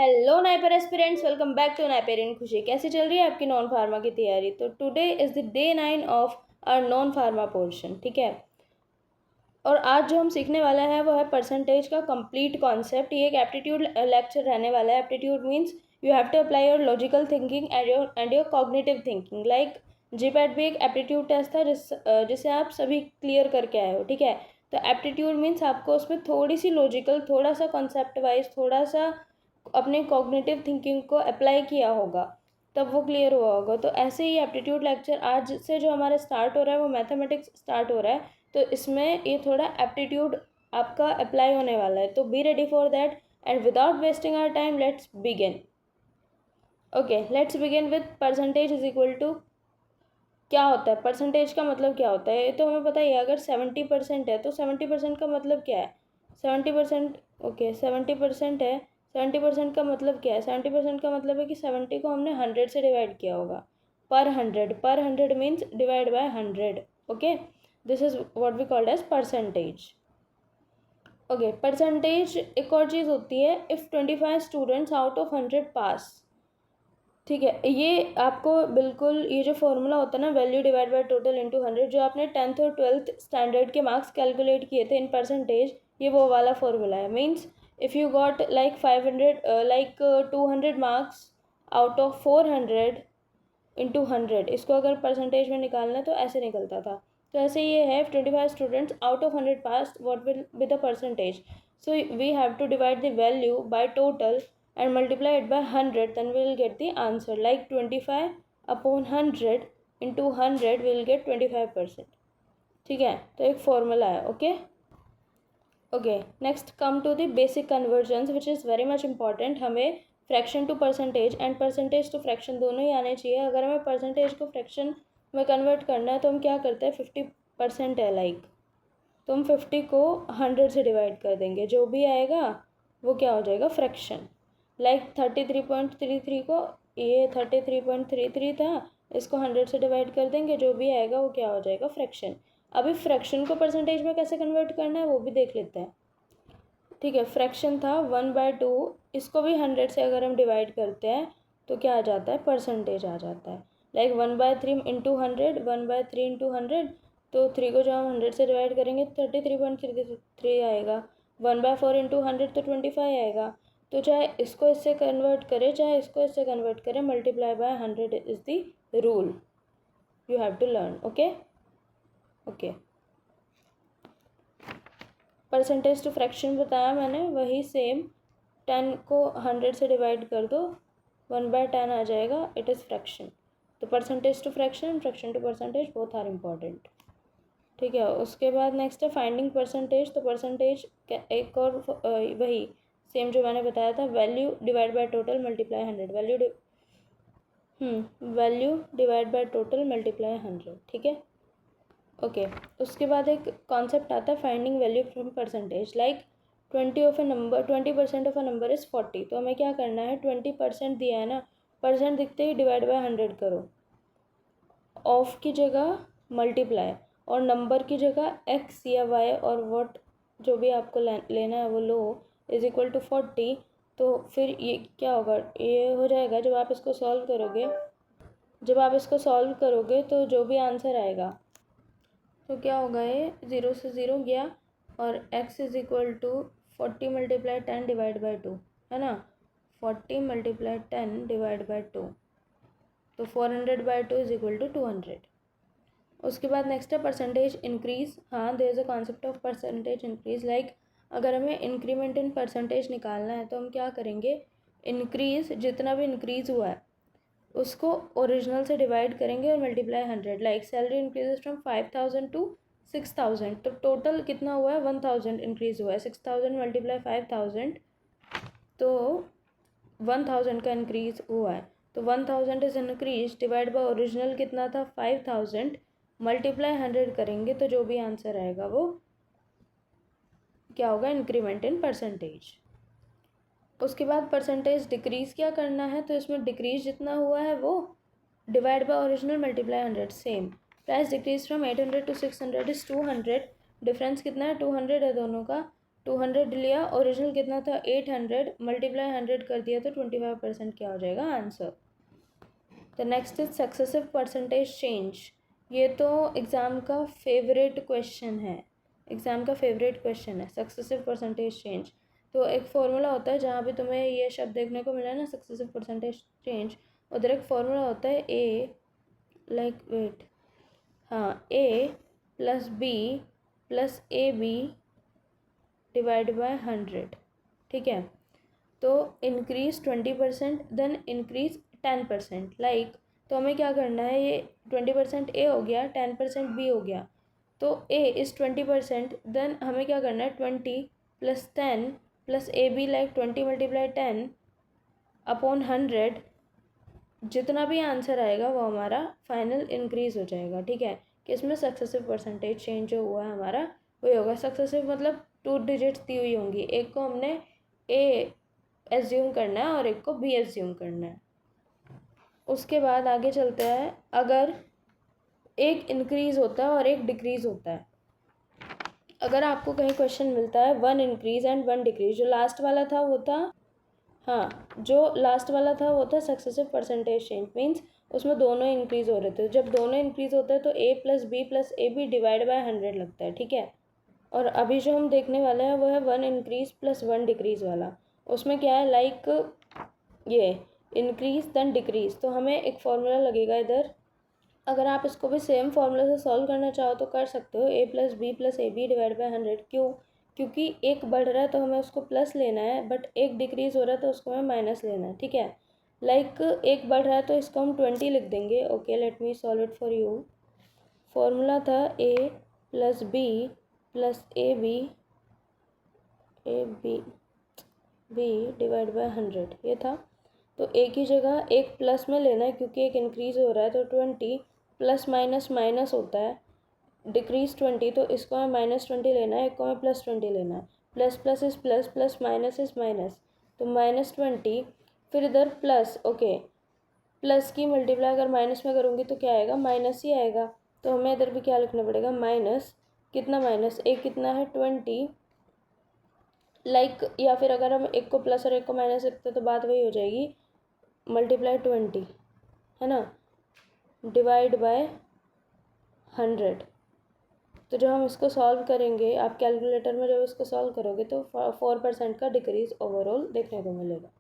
Hello NIPER aspirants, welcome back to NIPER in Khushi. कैसे चल रही है आपकी नॉन फार्मा की तैयारी? तो today is the day 9 of our non pharma portion, ठीक है। और आज जो हम सीखने वाला है वो है परसेंटेज का कंप्लीट कॉन्सेप्ट। ये एक एप्टीट्यूड लेक्चर रहने वाला है। Aptitude means you have to apply your logical thinking and your cognitive thinking. Like GPAT भी एक एप्टीट्यूड टेस्ट था जिसे आप सभी क्लियर करके आए हो, ठीक है। तो एप्टीट्यूड मीन्स आपको उसमें थोड़ी सी लॉजिकल, थोड़ा सा कॉन्सेप्ट वाइज, थोड़ा सा अपने कॉग्निटिव थिंकिंग को अप्लाई किया होगा, तब वो क्लियर हुआ होगा। तो ऐसे ही एप्टीट्यूड लेक्चर आज से जो हमारा स्टार्ट हो रहा है वो मैथमेटिक्स स्टार्ट हो रहा है। तो इसमें ये थोड़ा एप्टीट्यूड आपका अप्लाई होने वाला है। तो be ready for that and without wasting our time let's begin. Okay, let's begin with percentage is equal to. क्या होता है परसेंटेज का मतलब? क्या होता है ये तो हमें पता ही है। अगर 70% है तो 70% का मतलब क्या है? 70%, ओके 70% है। 70% का मतलब क्या है? 70% का मतलब है कि 70 को हमने 100 से डिवाइड किया होगा। Per hundred means divide by 100। Okay, this is what we called as percentage. Okay, percentage एक और चीज़ होती है। If 25 students out of 100 pass, ठीक है। ये आपको बिल्कुल, ये जो फॉर्मूला होता है ना, value divide by total into 100, जो आपने 10th और 12th स्टैंडर्ड के मार्क्स कैलकुलेट किए थे इन परसेंटेज, ये वो वाला फॉर्मूला है। Means if you got like 500 like 200 marks out of 400 into 100, इसको अगर परसेंटेज में निकालना है तो ऐसे निकलता था। तो ऐसे ये है, 25 students out of 100 pass, what will be the percentage? So we have to divide the value by total and multiply it by 100, then we will get the answer. Like 25 upon 100 into 100 we will get 25%, ठीक है। तो एक formula है। Okay okay, next come to the basic conversions which is very much important. हमें fraction to percentage and percentage to fraction दोनों ही आने चाहिए। अगर हमें परसेंटेज को फ्रैक्शन में कन्वर्ट करना है तो हम क्या करते हैं, 50% है लाइक, तो हम 50 को 100 से डिवाइड कर देंगे, जो भी आएगा वो क्या हो जाएगा, फ्रैक्शन। लाइक 33.33 को, ये 33.33 था, इसको 100 से डिवाइड कर देंगे, जो भी आएगा वो क्या हो जाएगा, फ्रैक्शन। अभी फ्रैक्शन को परसेंटेज में कैसे कन्वर्ट करना है वो भी देख लेते हैं, ठीक है। फ्रैक्शन था 1/2, इसको भी 100 से अगर हम डिवाइड करते हैं तो क्या आ जाता है, परसेंटेज आ जाता है। लाइक 1/3 इंटू 100, 1/3 इंटू 100, तो 3 को जो हम 100 से डिवाइड करेंगे 33.33 आएगा। 1/4 इंटू 100 तो 25 आएगा। तो चाहे इसको इससे कन्वर्ट करें, चाहे इसको इससे कन्वर्ट करें, multiply by 100 is the rule you have to learn. Okay okay, percentage to fraction बताया मैंने, वही सेम। 10 को 100 से डिवाइड कर दो, 1/10 आ जाएगा, इट इज़ फ्रैक्शन। तो percentage to fraction, fraction to percentage, both are important, ठीक है। उसके बाद नेक्स्ट है फाइंडिंग परसेंटेज। तो परसेंटेज एक और वही सेम जो मैंने बताया था, value divide by total multiply 100, value divide by total multiply 100, ठीक है। ओके, उसके बाद एक कॉन्सेप्ट आता है finding value from percentage. Like 20% of a number is 40, तो हमें क्या करना है, 20% दिया है ना, परसेंट दिखते ही डिवाइड बाय 100 करो, ऑफ की जगह मल्टीप्लाई, और नंबर की जगह एक्स या वाई और व्हाट जो भी आपको लेना है वो लो, इज इक्वल टू 40। तो फिर ये क्या होगा, ये हो जाएगा, जब आप इसको सॉल्व करोगे, तो जो भी आंसर आएगा, तो क्या होगा, ये 0 से 0 गया, और x is equal to 40 multiply 10 divide by 2, है ना। 40 मल्टीप्लाई 10 डिवाइड बाई 2, तो 400/2 इज इक्वल टू 200। उसके बाद नेक्स्ट है परसेंटेज इंक्रीज। हाँ, there is a concept of percentage increase. Like अगर हमें इंक्रीमेंट इन परसेंटेज निकालना है तो हम क्या करेंगे, इंक्रीज जितना भी इंक्रीज हुआ है उसको ओरिजिनल से डिवाइड करेंगे और multiply 100। Like salary increases from 5000 to 6000, तो टोटल कितना हुआ है, 1000 इंक्रीज हुआ है। 6000 मल्टीप्लाई 5000, तो 1000 का इंक्रीज हुआ है। तो 1000 is increase divide by original कितना था, 5000, मल्टीप्लाई 100 करेंगे, तो जो भी आंसर आएगा वो क्या होगा, इंक्रीमेंट इन परसेंटेज। उसके बाद परसेंटेज डिक्रीज़ क्या करना है, तो इसमें डिक्रीज जितना हुआ है वो divide by original multiply 100, same. Price decrease from 800 to 600 is 200, difference कितना है, 200 है दोनों का। 200 लिया, ओरिजिनल कितना था 800, मल्टीप्लाई 100 कर दिया तो 25% क्या हो जाएगा answer. The next is successive percentage change. ये तो एग्ज़ाम का फेवरेट क्वेश्चन है, एग्ज़ाम का फेवरेट क्वेश्चन है सक्सेसिव परसेंटेज चेंज। तो एक फॉर्मूला होता है जहाँ पे तुम्हें ये शब्द देखने को मिला है ना सक्सेसिव परसेंटेज चेंज, उधर एक फॉर्मूला होता है ए वेट हाँ A plus B plus A B divide by 100। ठीक है, तो इंक्रीज 20% देन इंक्रीज 10%। लाइक तो हमें क्या करना है, ये 20% ए हो गया 10% बी हो गया, तो ए इज़ 20%, देन हमें क्या करना है 20 plus 10 plus A be like 20 multiply 10 upon 100, जितना भी आंसर आएगा वो हमारा फाइनल इंक्रीज हो जाएगा। ठीक है, कि इसमें सक्सेसिव परसेंटेज चेंज जो हुआ है हमारा वही होगा। सक्सेसिव मतलब 2 डिजिट्स दी हुई होंगी, एक को हमने ए एज्यूम करना है और एक को बी एज्यूम करना है। उसके बाद आगे चलते हैं, अगर एक इंक्रीज होता है और एक डिक्रीज होता है, अगर आपको कहीं क्वेश्चन मिलता है 1 इंक्रीज एंड 1 डिक्रीज, जो लास्ट वाला था वो था जो लास्ट वाला था वो था सक्सेसिव परसेंटेज चेंज, मीन्स उसमें दोनों इंक्रीज हो रहे थे। जब दोनों इंक्रीज होते हैं तो ए प्लस बी डिवाइड बाय 100 लगता है। ठीक है, और अभी जो हम देखने वाले हैं वो है 1 इंक्रीज प्लस 1 डिक्रीज वाला। उसमें क्या है, लाइक ये इंक्रीज देन डिक्रीज, तो हमें एक फॉर्मूला लगेगा इधर। अगर आप इसको भी सेम फॉर्मूला से सॉल्व करना चाहो तो कर सकते हो, ए प्लस बी डिवाइड बाय 100। क्यों? क्योंकि एक बढ़ रहा है तो हमें उसको प्लस लेना है, बट एक डिक्रीज हो रहा है तो उसको हमें माइनस लेना है। ठीक है, लाइक एक बढ़ रहा है तो इसको हम 20 लिख देंगे। Okay, let me solve it for you. Formula था A plus A B divide by 100, ये था। तो एक ही जगह एक प्लस में लेना है क्योंकि एक इंक्रीज हो रहा है, तो 20 प्लस माइनस माइनस होता है, डिक्रीज 20, तो इसको हमें -20 लेना है, एक को हमें +20 लेना है। Plus plus is plus, plus minus is minus, तो -20, फिर इधर प्लस। ओके, प्लस की मल्टीप्लाई अगर माइनस में करूँगी तो क्या आएगा, माइनस ही आएगा। तो हमें इधर भी क्या लिखना पड़ेगा, माइनस कितना, माइनस एक कितना है 20, लाइक या फिर अगर हम एक को प्लस और एक को माइनस लिखते तो बात वही हो जाएगी, मल्टीप्लाई 20 है ना, डिवाइड बाय 100। तो जब हम इसको सॉल्व करेंगे, आप कैलकुलेटर में जब इसको सॉल्व करोगे तो 4% का डिक्रीज ओवरऑल देखने को मिलेगा।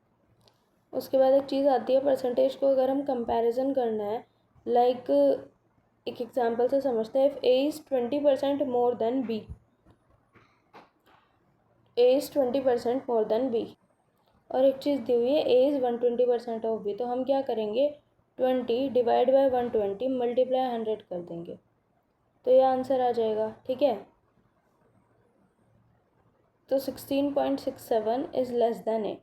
उसके बाद एक चीज़ आती है परसेंटेज को अगर हम कंपैरिजन करना है, लाइक एक एग्जांपल से समझते हैं। If A is 20% more than B, A is 20% more than B, और एक चीज़ दी हुई है ए इज़ 120% ऑफ बी, तो हम क्या करेंगे 20 डिवाइड बाय 120 मल्टीप्लाई 100 कर देंगे, तो ये आंसर आ जाएगा। ठीक है, तो 16.67 इज़ लेस देन ए।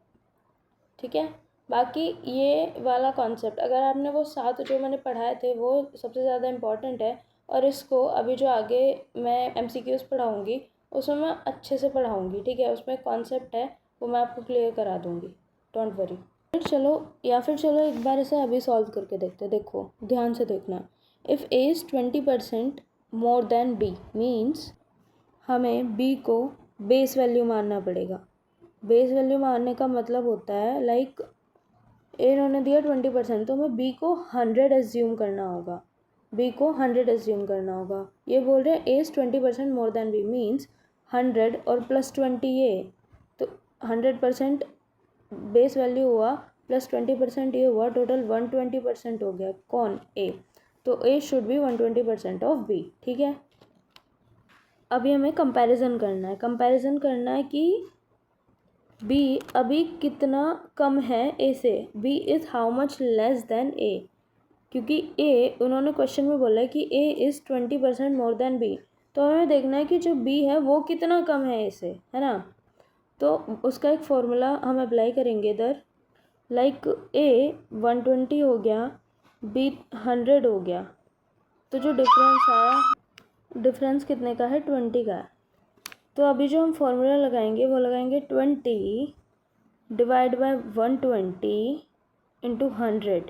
ठीक है, बाकी ये वाला कॉन्सेप्ट अगर आपने वो 7 जो मैंने पढ़ाए थे वो सबसे ज़्यादा इम्पॉर्टेंट है, और इसको अभी जो आगे मैं MCQs पढ़ाऊँगी उसमें मैं अच्छे से पढ़ाऊँगी। ठीक है, उसमें कॉन्सेप्ट है वो मैं आपको क्लियर करा दूँगी, डोंट वरी। फिर चलो एक बार इसे अभी सॉल्व करके देखते हैं। देखो ध्यान से देखना, if A is 20% more than B means हमें बी को बेस वैल्यू मानना पड़ेगा। बेस वैल्यू मानने का मतलब होता है, लाइक ए इन्होंने दिया 20%, तो हमें बी को 100 एज्यूम करना होगा, बी को 100 एज्यूम करना होगा। ये बोल रहे हैं A is 20% more than B means 100 और प्लस 20 ये, तो 100% बेस वैल्यू हुआ प्लस 20% ये हुआ, टोटल 120% हो गया। कौन? ए, तो ए शुड बी 120% ऑफ बी। ठीक है, अभी हमें कंपैरिजन करना है कि बी अभी कितना कम है ए से, B is how much less than A, क्योंकि ए उन्होंने क्वेश्चन में बोला है कि A is 20% more than B, तो हमें देखना है कि जो बी है वो कितना कम है ए से, है ना। तो उसका एक फॉर्मूला हम अप्लाई करेंगे इधर, लाइक ए 120 हो गया, बी 100 हो गया, तो जो डिफरेंस आया, डिफरेंस कितने का है, 20 का है। तो अभी जो हम फॉर्मूला लगाएंगे वो लगाएंगे 20 डिवाइड बाय 120 इंटू 100।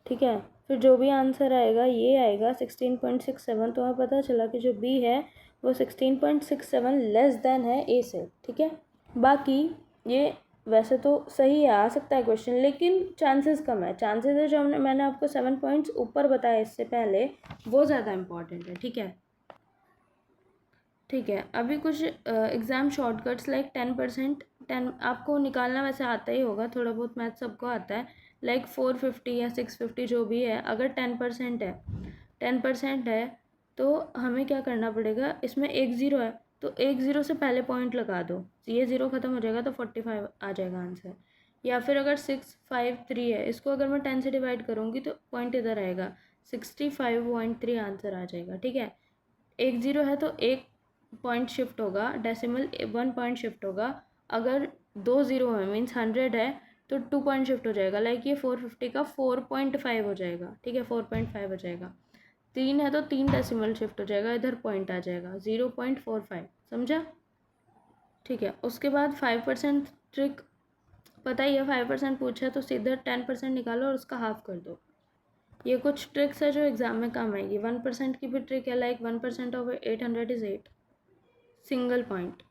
ठीक है, फिर जो भी आंसर आएगा ये आएगा 16.67। तो हमें पता चला कि जो बी है वो 16.67 लेस देन है ए से, ठीक है। बाकी ये वैसे तो सही है, आ सकता है क्वेश्चन, लेकिन चांसेस कम है। चांसेस है जो मैंने आपको 7 पॉइंट्स ऊपर बताया इससे पहले, वो ज़्यादा इम्पॉर्टेंट है, ठीक है। ठीक है, अभी कुछ एग्ज़ाम शॉर्टकट्स लाइक 10%, 10 आपको निकालना वैसे आता ही होगा, थोड़ा बहुत मैथ सबको आता है। लाइक 450 या 650 जो भी है, अगर 10% है तो हमें क्या करना पड़ेगा, इसमें एक ज़ीरो है तो एक ज़ीरो से पहले पॉइंट लगा दो, ये ज़ीरो ख़त्म हो जाएगा तो 45 आ जाएगा आंसर। या फिर अगर 653 है, इसको अगर मैं 10 से डिवाइड करूँगी तो पॉइंट इधर आएगा, 65.3 आंसर आ जाएगा, ठीक है। एक ज़ीरो है तो एक पॉइंट शिफ्ट होगा, डेसिमल 1 पॉइंट शिफ्ट होगा। अगर 2 ज़ीरो है मीन्स 100 है तो 2 पॉइंट शिफ्ट हो जाएगा, लाइक ये 450 का 4.5 हो जाएगा, ठीक है, 4.5 हो जाएगा। 3 है तो 3 डेसिमल शिफ्ट हो जाएगा, इधर पॉइंट आ जाएगा 0.45, समझा, ठीक है। उसके बाद 5% ट्रिक पता ही है, 5% पूछा तो सीधे 10% निकालो और उसका हाफ कर दो। ये कुछ ट्रिक्स है जो एग्जाम में काम आएगी। 1% की भी ट्रिक है, like 1% of 800 is 8, single point.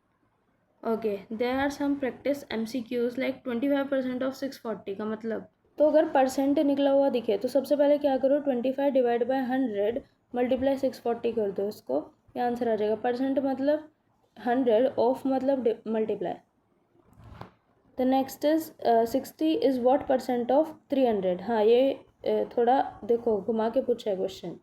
Okay, there are some practice MCQs like 25% of 640 का मतलब, तो अगर परसेंट निकला हुआ दिखे तो सबसे पहले क्या करो, 25 डिवाइड बाय 100 मल्टीप्लाई 640 कर दो, इसको ये आंसर आ जाएगा। परसेंट मतलब 100, ऑफ मतलब multiply. The next is 60 is what percent of 300। हाँ, ये थोड़ा देखो घुमा के पूछा है क्वेश्चन,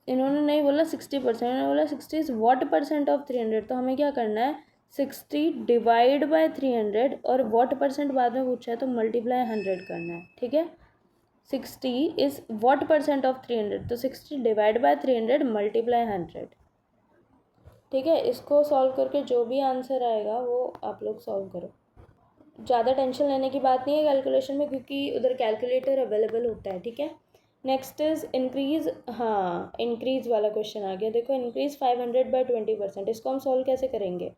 इन्होंने नहीं बोला 60%, इन्होंने बोला 60 इज़ व्हाट परसेंट ऑफ 300। तो हमें क्या करना है, 60 डिवाइड बाय 300 और व्हाट परसेंट बाद में पूछा है तो मल्टीप्लाई 100 करना है, ठीक है। 60 इज़ व्हाट परसेंट ऑफ 300, तो 60 डिवाइड बाय 300 मल्टीप्लाई 100, ठीक है। इसको सॉल्व करके जो भी आंसर आएगा वो आप लोग सॉल्व करो। ज़्यादा टेंशन लेने की बात नहीं है कैलकुलेशन में, क्योंकि उधर कैलकुलेटर अवेलेबल होता है, ठीक है। नेक्स्ट इज इंक्रीज, हाँ इंक्रीज वाला क्वेश्चन आ गया, देखो इंक्रीज 500 बाय 20%, इसको हम सॉल्व कैसे करेंगे।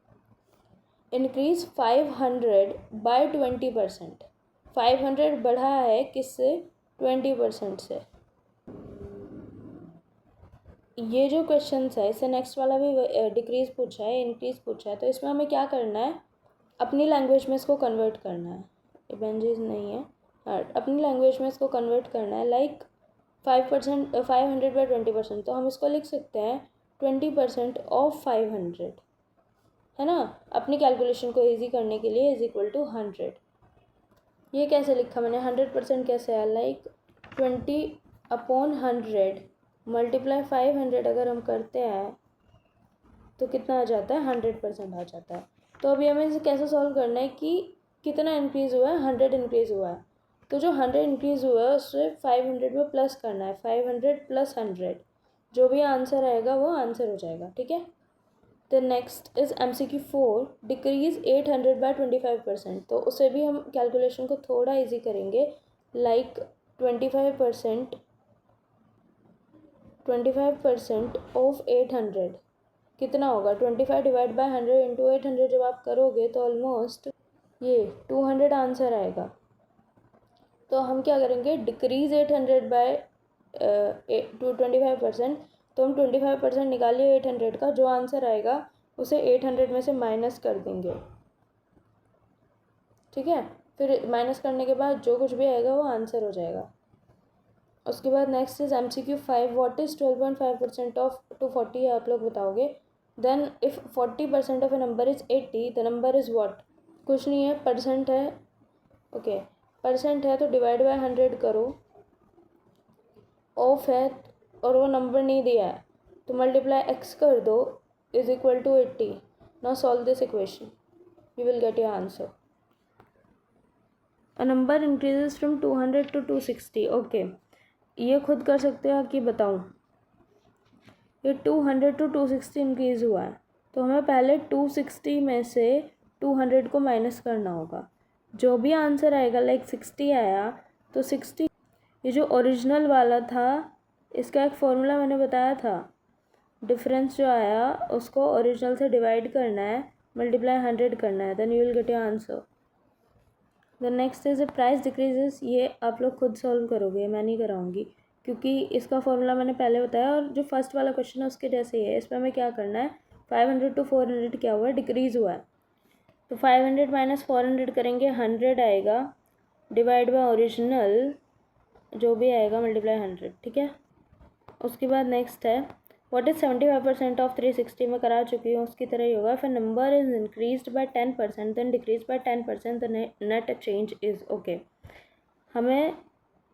इंक्रीज 500 बाय 20%, 500 बढ़ा है किससे, 20% से। ये जो क्वेश्चन है इससे नेक्स्ट वाला भी डिक्रीज पूछा है, इंक्रीज पूछा है, तो इसमें हमें क्या करना है, अपनी लैंग्वेज में इसको कन्वर्ट करना है। इवेंजेस नहीं है, हाँ अपनी लैंग्वेज में इसको कन्वर्ट करना है। लाइक 5%, 500 बाई 20%, तो हम इसको लिख सकते हैं 20% ऑफ 500, है ना। अपनी कैलकुलेशन को ईजी करने के लिए इज इक्वल टू 100। ये कैसे लिखा मैंने, 100% कैसे है, लाइक 20/100 मल्टीप्लाई 500 अगर हम करते हैं तो कितना आ जाता है, 100% आ जाता है। तो अभी हमें इसे कैसे सॉल्व करना है कि कितना इंक्रीज़ हुआ है, 100 इंक्रीज़ हुआ है, तो जो 100 इंक्रीज़ हुआ है उससे 500 में प्लस करना है, 500 + 100, जो भी आंसर आएगा वो आंसर हो जाएगा, ठीक है। The next is MCQ 4, decrease 800 by 25%, तो उसे भी हम कैलकुलेशन को थोड़ा ईजी करेंगे। लाइक 25% ऑफ 800 कितना होगा, 25 डिवाइड बाय 100 इंटू 800 जब आप करोगे तो ऑलमोस्ट ये 200 आंसर आएगा। तो हम क्या करेंगे, डिक्रीज़ 800 बाय 25%, तो हम 25% निकालिए 800 का, जो आंसर आएगा उसे 800 में से माइनस कर देंगे, ठीक है। फिर माइनस करने के बाद जो कुछ भी आएगा वो आंसर हो जाएगा। उसके बाद next is MCQ 5, what is 12.5% of 240, आप लोग बताओगे। Then if 40% of a number is 80, the number is what, कुछ नहीं है, परसेंट है, ओके परसेंट है तो डिवाइड बाय 100 करो, ऑफ है और वो नंबर नहीं दिया है तो मल्टीप्लाई x कर दो, is equal to 80। Now solve this equation, you will get your answer. A number increases from 200 to 260, okay ये खुद कर सकते हो कि बताऊँ, ये 200 to 260 इंक्रीज़ हुआ है, तो हमें पहले 260 में से 200 को माइनस करना होगा, जो भी आंसर आएगा, लाइक 60 आया तो 60, ये जो ओरिजिनल वाला था इसका एक फॉर्मूला मैंने बताया था, डिफरेंस जो आया उसको ओरिजिनल से डिवाइड करना है, मल्टीप्लाई 100 करना है, then you will get your answer. The next is a price decreases, ये आप लोग खुद सॉल्व करोगे, मैं नहीं कराऊंगी। क्योंकि इसका फॉर्मूला मैंने पहले बताया और जो फर्स्ट वाला क्वेश्चन है उसके जैसे ही है। इसमें हमें क्या करना है, 500 to 400 क्या हुआ है, डिक्रीज़ हुआ है। तो 500 माइनस 400 करेंगे, 100 आएगा, डिवाइड बाय ओरिजिनल जो भी आएगा मल्टीप्लाई 100, ठीक है। उसके बाद नेक्स्ट है व्हाट इज 75% ऑफ 360 में करा चुकी हूँ, उसकी तरह ही होगा। If number is increased by 10% then decrease by 10% the net change is okay. हमें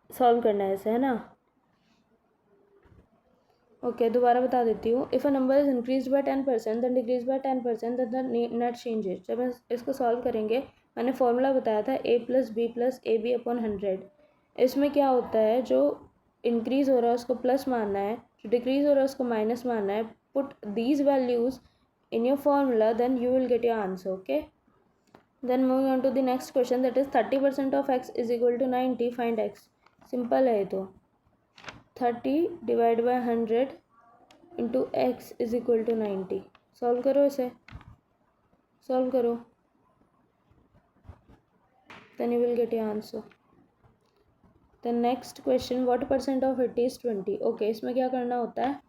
सॉल्व करना है इसे, है ना। ओके दोबारा बता देती हूँ। If a number is increase by 10% then decrease by 10% the net change is. जब हम इसको सॉल्व करेंगे, मैंने फॉर्मूला बताया था a plus B plus A B upon 100। इसमें क्या होता है, जो इंक्रीज हो रहा है उसको प्लस मानना है, जो डिक्रीज हो रहा है उसको माइनस मानना है। Put these values in your formula then you will get your answer, okay. Then moving on to the next question, that is 30% of x is equal to 90, find x। Simple है ये तो, 30 divide by 100 into X is equal to 90। Solve करो इसे, solve करो, then you will get your answer. The next question, what percent of 80 is 20। Okay इसमें क्या करना होता है,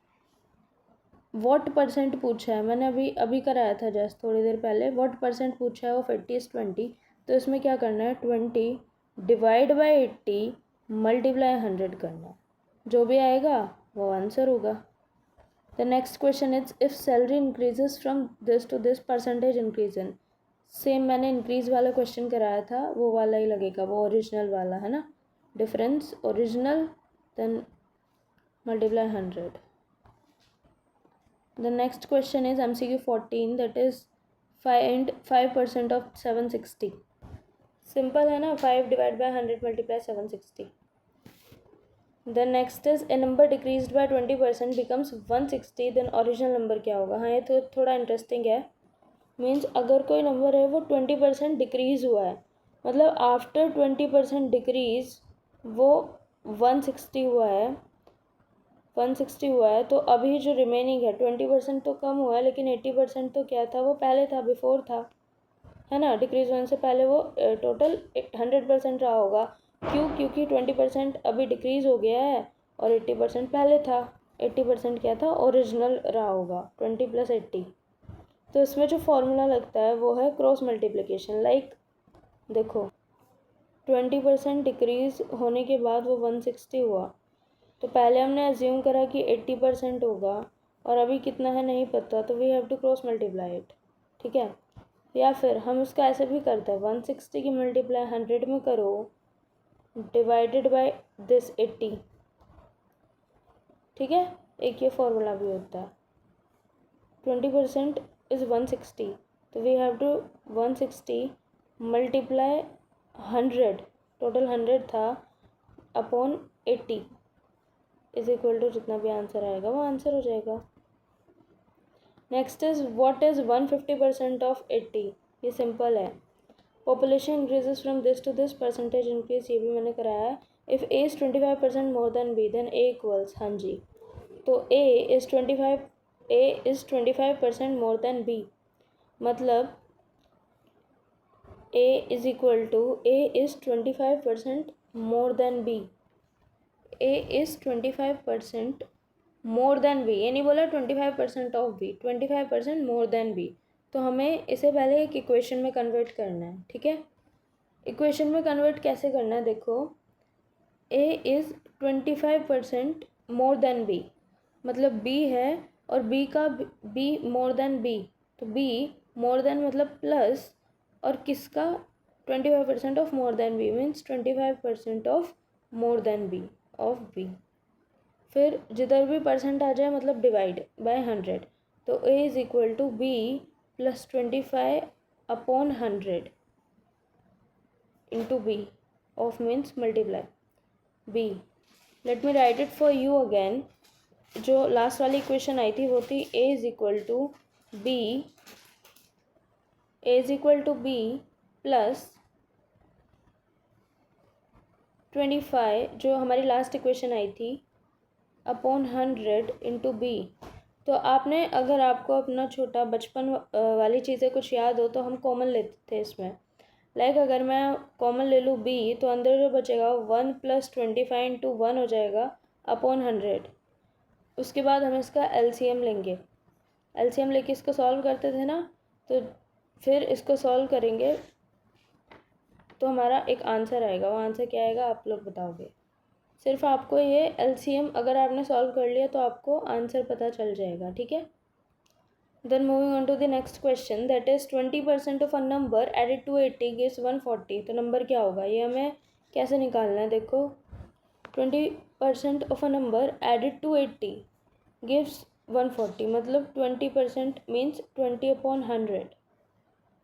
व्हाट परसेंट पूछा है, मैंने अभी अभी कराया था जस्ट थोड़ी देर पहले। व्हाट परसेंट पूछा है ऑफ 80 इज 20, तो इसमें क्या करना है, 20 डिवाइड बाई 80 मल्टीप्लाई 100 करना है, जो भी आएगा वो आंसर होगा। The next question is if salary increases from this to this percentage increase in. Same मैंने इंक्रीज वाला क्वेश्चन कराया था, वो वाला ही लगेगा, वो ओरिजिनल वाला है ना। Difference original then multiply 100। The next question is MCQ 14, that is find 5% of 760। Simple है ना, 5 divide by 100 multiply 760। The next is a number decreased by 20% becomes 160, then original number क्या होगा। हाँ ये तो थोड़ा इंटरेस्टिंग है। मीन्स अगर कोई नंबर है वो 20% डिक्रीज़ हुआ है, मतलब आफ्टर 20% डिक्रीज़ वो 160 हुआ है, 160 हुआ है। तो अभी जो रिमेनिंग है 20% तो कम हुआ है, लेकिन 80% तो क्या था, वो पहले था, बिफोर था, है ना। डिक्रीज होने से पहले वो टोटल 100% रहा होगा। क्यों, क्योंकि 20% अभी डिक्रीज हो गया है और 80% पहले था। 80% क्या था, ओरिजिनल रहा होगा, 20 प्लस 80। तो इसमें जो फॉर्मूला लगता है वो है क्रॉस मल्टीप्लिकेशन। लाइक देखो 20% डिक्रीज होने के बाद वो 160 हुआ, तो पहले हमने अज्यूम करा कि 80% होगा और अभी कितना है नहीं पता, तो we have to cross multiply it, ठीक है। या फिर हम उसका ऐसे भी करते हैं, 160 की मल्टीप्लाई 100 में करो डिवाइडेड बाय दिस 80, ठीक है। एक ये फॉर्मूला भी होता है, 20% इज़ 160, तो we have to 160 multiply 100, total 100 था, अपॉन 80 इज इक्वल टू जितना भी आंसर आएगा वो आंसर हो जाएगा। Next is what is 150% of 80। ये सिंपल है, population increases from this to this percentage increase, ये भी मैंने कराया है। If A is 25% more than B then A equals, हाँ जी, तो A is 25% more than B, मतलब A is equal to A is 25% more than B, A is 25% more than B, ये नहीं बोला 25% of B, 25% more than B. तो हमें इसे पहले एक इक्वेशन में कन्वर्ट करना है, ठीक है। इक्वेशन में कन्वर्ट कैसे करना है, देखो A is 25% more than B, मतलब बी है और बी का बी मोर देन बी, तो बी मोर देन मतलब प्लस, और किसका 25% of more than B means 25% of more than B of B. फिर जिधर भी परसेंट आ जाए मतलब डिवाइड बाय 100, तो a is equal to B plus 25 upon 100 into B of means multiply B. Let me write it for you again. जो last वाली equation आई थी वो थी a is equal to B, a is equal to B plus 25, जो हमारी last equation आई थी, अपॉन 100 इंटू बी। तो आपने, अगर आपको अपना छोटा बचपन वाली चीज़ें कुछ याद हो तो हम कॉमन लेते थे इसमें। लाइक अगर मैं कॉमन ले लूँ बी, तो अंदर जो बचेगा 1 प्लस 25 इंटू 1 हो जाएगा, अपॉन 100। उसके बाद हम इसका एलसीएम लेंगे। एलसीएम लेके इसको सॉल्व करते थे ना, तो फिर इसको सॉल्व करेंगे तो हमारा एक आंसर आएगा। वो आंसर क्या आएगा आप लोग बताओगे। सिर्फ आपको ये एलसीएम अगर आपने सॉल्व कर लिया तो आपको आंसर पता चल जाएगा, ठीक है। Then moving on to the next question, that is 20% of a number added to 80 gives 140। तो नंबर क्या होगा ये हमें कैसे निकालना है। देखो 20% of a number added to 80 gives 140, मतलब 20% means 20/100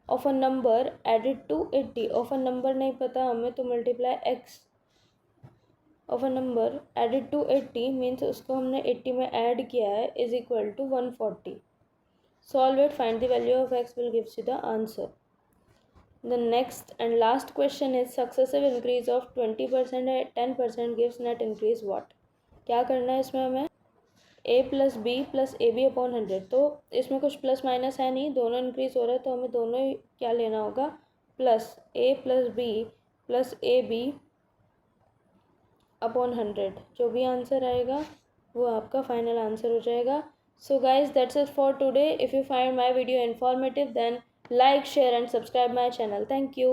of a number added to 80। Of a number नहीं पता हमें तो multiply x of a number added to 80 means उसको हमने 80 में ऐड किया है is equal to 140। Solve it, find the value of x will gives you the answer. The next and last question is successive increase of 20% and 10% gives net increase what. क्या करना है इसमें हमें, A plus B plus A B upon 100। तो इसमें कुछ plus minus है नहीं, दोनों इंक्रीज हो रहा है, तो हमें दोनों ही क्या लेना होगा, plus A plus B plus A B upon 100। जो भी आंसर आएगा वो आपका फाइनल आंसर हो जाएगा। So guys that's it for today. If you find my video informative then like share and subscribe my channel. Thank you.